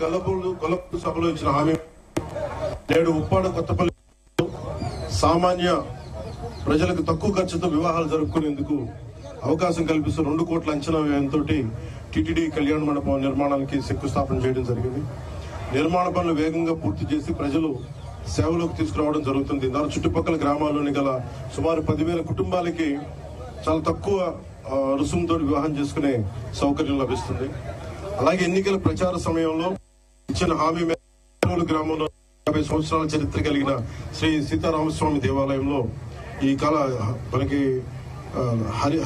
గొల్లపూడి సభలో ఇచ్చిన హామీ నేడు ఉప్పాడ కొత్తపల్లి సామాన్య ప్రజలకు తక్కువ ఖర్చుతో వివాహాలు జరుపుకునేందుకు అవకాశం కల్పిస్తూ 2 కోట్ల అంచనా వ్యయంతో టీటీడీ కళ్యాణ మండపం నిర్మాణానికి శంకుస్థాపన చేయడం జరిగింది. నిర్మాణ పనులు వేగంగా పూర్తి చేసి ప్రజలు సేవలోకి తీసుకురావడం జరుగుతుంది. దాని చుట్టుపక్కల గ్రామాల్లోని గల సుమారు 10,000 కుటుంబాలకి చాలా తక్కువ రుసుముతో వివాహం చేసుకునే సౌకర్యం లభిస్తుంది. అలాగే ఎన్నికల ప్రచార సమయంలో ఇచ్చిన హామీ మేరకు గ్రామంలో 50 సంవత్సరాల చరిత్ర కలిగిన శ్రీ సీతారామస్వామి దేవాలయంలో ఈ కాల మనకి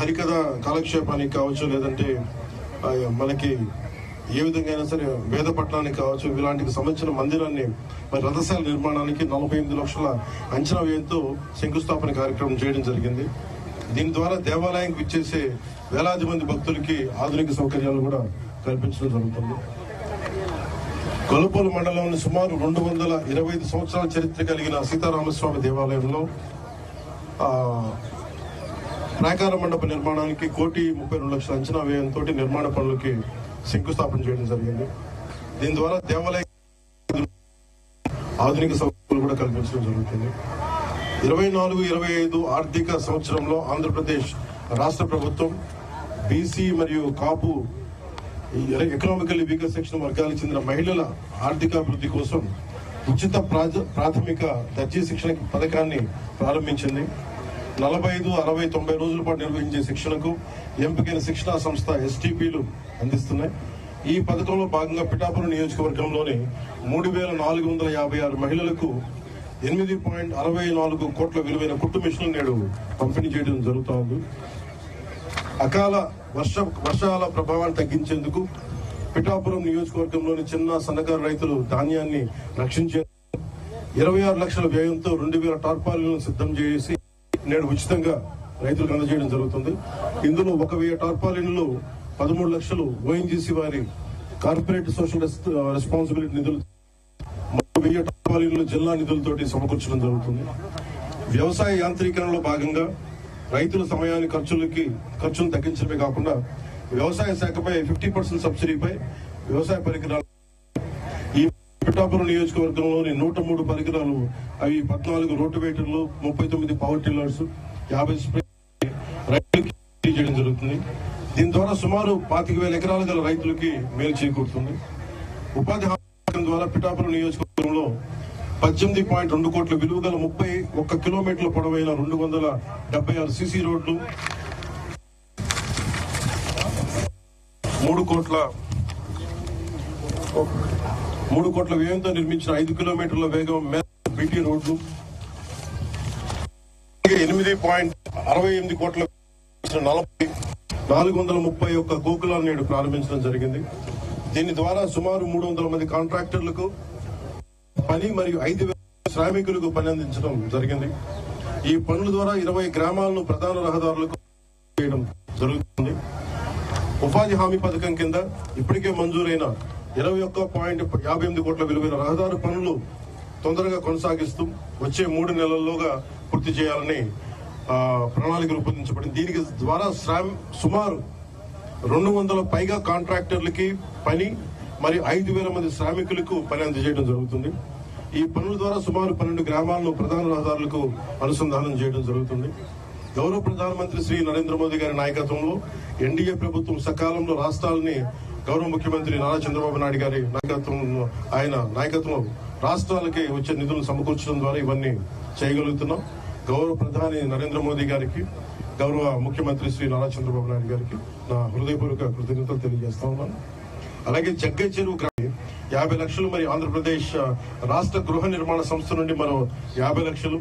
హరికథ కాలక్షేపానికి కావచ్చు, లేదంటే మనకి ఏ విధంగా అయినా సరే వేద పట్టణానికి కావచ్చు, ఇలాంటికి సంబంధించిన మందిరాన్ని మరి రథశాల నిర్మాణానికి 48 లక్షల అంచనా వ్యయంతో శంకుస్థాపన కార్యక్రమం చేయడం జరిగింది. దీని ద్వారా దేవాలయానికి విచ్చేసే వేలాది మంది భక్తులకి ఆధునిక సౌకర్యాలు కూడా కల్పించడం జరుగుతుంది. గొల్లపూడి మండలంలోని సుమారు 225 సంవత్సరాల చరిత్ర కలిగిన సీతారామస్వామి దేవాలయంలో ప్రాకార మండప నిర్మాణానికి 1,32,00,000 అంచనా వ్యయంతో నిర్మాణ పనులకి శంకుస్థాపన చేయడం జరిగింది. దీని ద్వారా దేవాలయ ఆధునిక సౌకర్యాలు కూడా కల్పించడం జరుగుతుంది. 24-25 ఆర్థిక సంవత్సరంలో ఆంధ్రప్రదేశ్ రాష్ట్ర ప్రభుత్వం బీసీ మరియు కాపు ఎకనామికల్లీ వీకర్ సెక్షన్ వర్గాలకు చెందిన మహిళల ఆర్థికాభివృద్ధి కోసం ఉచిత ప్రాథమిక దర్జీ శిక్షణ పథకాన్ని ప్రారంభించింది. 45, 60, 90 రోజుల పాటు నిర్వహించే శిక్షణకు ఎంపికైన శిక్షణా సంస్థ ఎస్టీపీలు అందిస్తున్నాయి. ఈ పథకంలో భాగంగా పిఠాపురం నియోజకవర్గంలోని 3,456 మహిళలకు 8.64 కోట్ల విలువైన కుట్టు మిషన్లు నేడు పంపిణీ చేయడం జరుగుతోంది. అకాల వర్షాల ప్రభావాన్ని తగ్గించేందుకు పిఠాపురం నియోజకవర్గంలోని చిన్న సన్నకారు రైతులు ధాన్యాన్ని రక్షించేందుకు 26 లక్షల వ్యయంతో 2,000 టార్పాలిన్లను సిద్ధం చేసి నేడు ఉచితంగా రైతులకు అందజేయడం జరుగుతుంది. ఇందులో 1,000 టార్పాలిన్లు 13 లక్షలు ఓఎన్జీసీ వారి కార్పొరేట్ సోషల్ రెస్పాన్సిబిలిటీ నిధులు, 1,000 టార్పాలిన్లు జిల్లా నిధులతోటి సమకూర్చడం జరుగుతుంది. వ్యవసాయ యాంత్రీకరణలో భాగంగా రైతుల సమయాన్ని ఖర్చులను తగ్గించడమే కాకుండా వ్యవసాయ శాఖపై 50% సబ్సిడీపై వ్యవసాయ పరికరాలు ఈ పిఠాపురం నియోజకవర్గంలోని 103 పరికరాలు, అవి 14 రోటివేటర్లు, 39 పవర్ టిల్లర్స్, 50 స్ప్రే రైతులకి చేయడం జరుగుతుంది. దీని ద్వారా సుమారు 25,000 ఎకరాలు గల రైతులకి మేలు చేకూరుతుంది. ఉపాధి హామీ ద్వారా పిఠాపురం నియోజకవర్గంలో 18.2 కోట్ల విలువ గల 31 కిలోమీటర్ల పొడవైన 276 సీసీ రోడ్లు, 3 కోట్ల వ్యయంతో నిర్మించిన 5 కిలోమీటర్ల వేగం బీటీ రోడ్లు, 8.68 కోట్ల 431 గోకులాలను నేడు ప్రారంభించడం జరిగింది. దీని ద్వారా సుమారు 300 మంది కాంట్రాక్టర్లకు పని మరియు 5,000 శ్రామికులకు పని అందించడం జరిగింది. ఈ పనుల ద్వారా 20 గ్రామాలను ప్రధాన రహదారులకు చేయడం జరుగుతుంది. ఉపాధి హామీ పథకం కింద ఇప్పటికే మంజూరైన 21.58 కోట్ల విలువైన రహదారి పనులు తొందరగా కొనసాగిస్తూ వచ్చే 3 నెలల్లోగా పూర్తి చేయాలని ప్రణాళిక రూపొందించబడింది. దీనికి ద్వారా సుమారు 200 పైగా కాంట్రాక్టర్లకి పని మరియు 5,000 మంది శ్రామికులకు పని అందజేయడం జరుగుతుంది. ఈ పనుల ద్వారా సుమారు 12 గ్రామాలను ప్రధాన రహదారులకు అనుసంధానం చేయడం జరుగుతుంది. గౌరవ ప్రధానమంత్రి శ్రీ నరేంద్ర మోదీ గారి నాయకత్వంలో ఎన్డీఏ ప్రభుత్వం సకాలంలో రాష్ట్రాలని గౌరవ ముఖ్యమంత్రి నారా చంద్రబాబు నాయుడు గారి నాయకత్వంలో రాష్ట్రాలకి వచ్చే నిధులను సమకూర్చడం ద్వారా ఇవన్నీ చేయగలుగుతున్నాం. గౌరవ ప్రధాని నరేంద్ర మోదీ గారికి, గౌరవ ముఖ్యమంత్రి శ్రీ నారా చంద్రబాబు నాయుడు గారికి నా హృదయపూర్వక కృతజ్ఞతలు తెలియజేస్తా ఉన్నాను. అలాగే జగ్గై చెరువు 50 లక్షలు, మరి ఆంధ్రప్రదేశ్ రాష్ట్ర గృహ నిర్మాణ సంస్థ నుండి మరో 50 లక్షలు,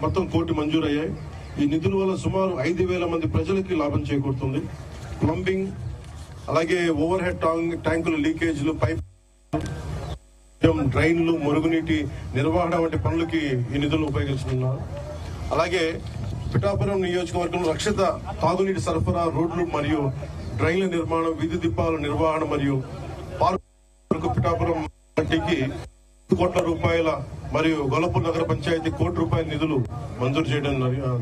మొత్తం 1 కోటి మంజూరయ్యాయి. ఈ నిధుల వల్ల సుమారు 5,000 మంది ప్రజలకి లాభం చేకూరుతుంది. ప్లంబింగ్, అలాగే ఓవర్ హెడ్ ట్యాంకుల లీకేజీలు, పైప్, డ్రైన్లు, మురుగునీటి నిర్వహణ వంటి పనులకి ఈ నిధులను ఉపయోగించుతున్నారు. అలాగే పిఠాపురం నియోజకవర్గంలో రక్షిత తాగునీటి సరఫరా, రోడ్లు మరియు డ్రైన్ల నిర్మాణం, వీధి దీపాల నిర్వహణ మరియు పార్కు పిఠాపురం వంటికి 1 కోట్ల రూపాయల మరియు గొల్లపూడి నగర పంచాయతీ 1 కోటి రూపాయల నిధులు మంజూరు చేయడం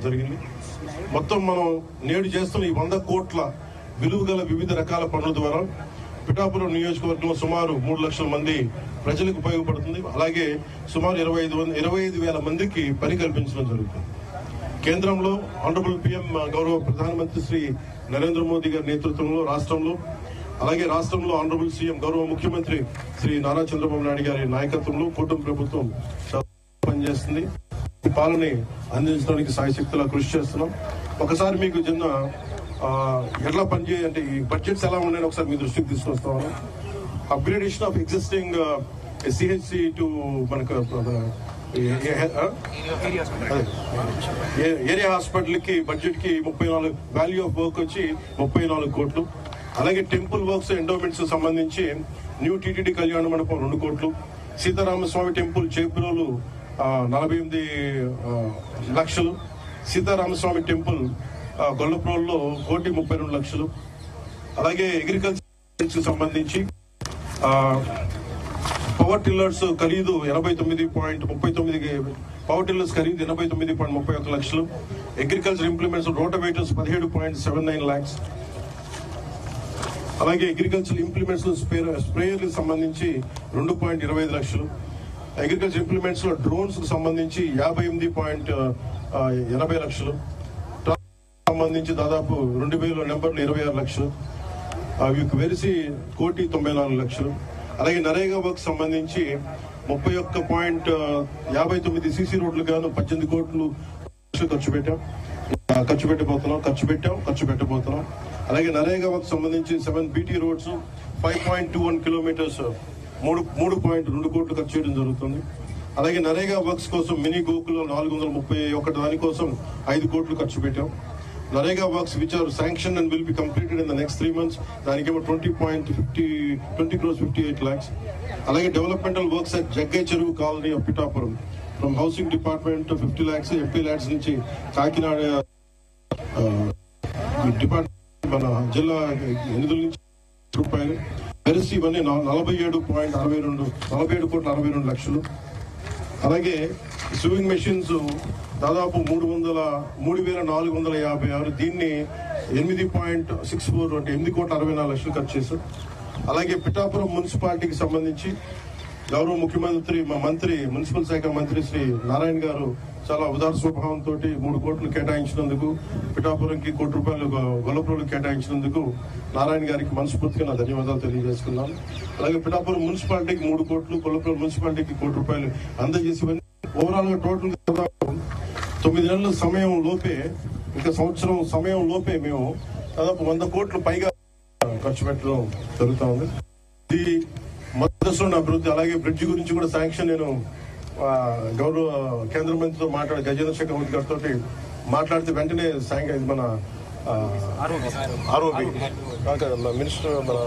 జరిగింది. మొత్తం మనం నేడు చేస్తున్న ఈ 100 కోట్ల విలువ గల వివిధ రకాల పనుల ద్వారా పిఠాపురం నియోజకవర్గంలో సుమారు 3 లక్షల మంది ప్రజలకు ఉపయోగపడుతుంది. అలాగే సుమారు 25,000 మందికి పని కల్పించడం జరుగుతుంది. కేంద్రంలో ఆనరబుల్ పిఎం గౌరవ ప్రధానమంత్రి శ్రీ నరేంద్ర మోదీ గారి నేతృత్వంలో అలాగే రాష్ట్రంలో ఆనరబుల్ సీఎం గౌరవ ముఖ్యమంత్రి శ్రీ నారా చంద్రబాబు నాయుడు గారి నాయకత్వంలో కూటమి ప్రభుత్వం పనిచేస్తుంది. ఈ పాలన అందించడానికి సాయశక్తులా కృషి చేస్తున్నాం. ఒకసారి మీకు చిన్న ఎట్లా పనిచేయాలంటే ఈ బడ్జెట్స్ ఎలా ఉన్నాయని ఒకసారి మీ దృష్టికి తీసుకొస్తాను. Upgradation of existing CHC to మనకు ఏరియా హాస్పిటల్ కి బడ్జెట్ కి 34 వాల్యూ ఆఫ్ వర్క్ వచ్చి 34 కోట్లు. అలాగే టెంపుల్ వర్క్స్ ఎండోమెంట్స్ సంబంధించి న్యూ టీటీడీ కళ్యాణ మండపం 2 కోట్లు. సీతారామస్వామి టెంపుల్ చేపురోలు 48 లక్షలు. సీతారామస్వామి టెంపుల్ గొల్లప్రోల్లో 1,32,00,000. అలాగే అగ్రికల్చర్ సంబంధించి పవర్ టిల్లర్స్ ఖరీదు 89.39 పవర్ టిల్లర్స్ ఖరీదు 89.31 లక్షలు. Agriculture implements rotavators 17.79 lakhs. అలాగే అగ్రికల్చర్ ఇంప్లిమెంట్స్ స్ప్రేయర్లకు సంబంధించి 2.25 లక్షలు. అగ్రికల్చర్ ఇంప్లిమెంట్స్ లో డ్రోన్స్ కు సంబంధించి 58.80 లక్షలు. సంబంధించి దాదాపు 2,000 నెంబర్లు 26 లక్షలు. వెరిసి 1,94,00,000. అలాగే నరేగా వర్క్ సంబంధించి 31.59 సీసీ రోడ్లు గాను 18 కోట్లు ఖర్చు పెట్టబోతున్నాం. అలాగే నరేగా వర్క్ సంబంధించి 7 బీటీ రోడ్స్ 5.21 కిలోమీటర్స్ 3.2 కోట్లు ఖర్చు చేయడం జరుగుతుంది. అలాగే నరేగా వర్క్స్ కోసం మినీ గోకులో 431 దానికోసం 5 కోట్లు ఖర్చు పెట్టాం. NREGA works which are sanction and will be completed in the next 3 months దానికేమో 20 crores 58 lakhs. అలాగే developmental works at Jaggai Cheruvu colony of Pithapuram from housing department 50 lakhs, MP LADS నుంచి కాకినాడ డిపార్ట్మెంట్ మన జిల్లా నిధుల నుంచి రూపాయలు వెరసి ఇవన్నీ 47.62 అలాగే సూయింగ్ మెషిన్స్ దాదాపు 3,456. దీన్ని 8.64 అంటే 8,64,00,000 ఖర్చు చేశారు. అలాగే పిఠాపురం మున్సిపాలిటీకి సంబంధించి గౌరవ ముఖ్యమంత్రి మా మంత్రి మున్సిపల్ శాఖ మంత్రి శ్రీ నారాయణ గారు చాలా ఉదార స్వభావంతో 3 కోట్లు కేటాయించినందుకు, పిఠాపురంకి 1 కోటి రూపాయలు గొల్లప్రోలు కేటాయించినందుకు నారాయణ గారికి మనస్ఫూర్తిగా నా ధన్యవాదాలు తెలియజేసుకున్నాను. అలాగే పిఠాపురం మున్సిపాలిటీకి 3 కోట్లు, గొల్లప్రోలు మున్సిపాలిటీకి 1 కోటి రూపాయలు అందజేసి ఓవరాల్ గా టోటల్ 9 నెలల సమయం లోపే, ఇంకా సంవత్సరం సమయం లోపే మేము దాదాపు 100 కోట్లు పైగా ఖర్చు పెట్టడం జరుగుతా ఉంది. ఇది మధ్యలో అభివృద్ధి. అలాగే బ్రిడ్జి గురించి కూడా శాంక్షన్ నేను గౌరవ కేంద్ర మంత్రితో గజేంద్ర షెకావత్ గారితో మాట్లాడితే వెంటనే మన ఆర్ఓబి మినిస్టర్ మన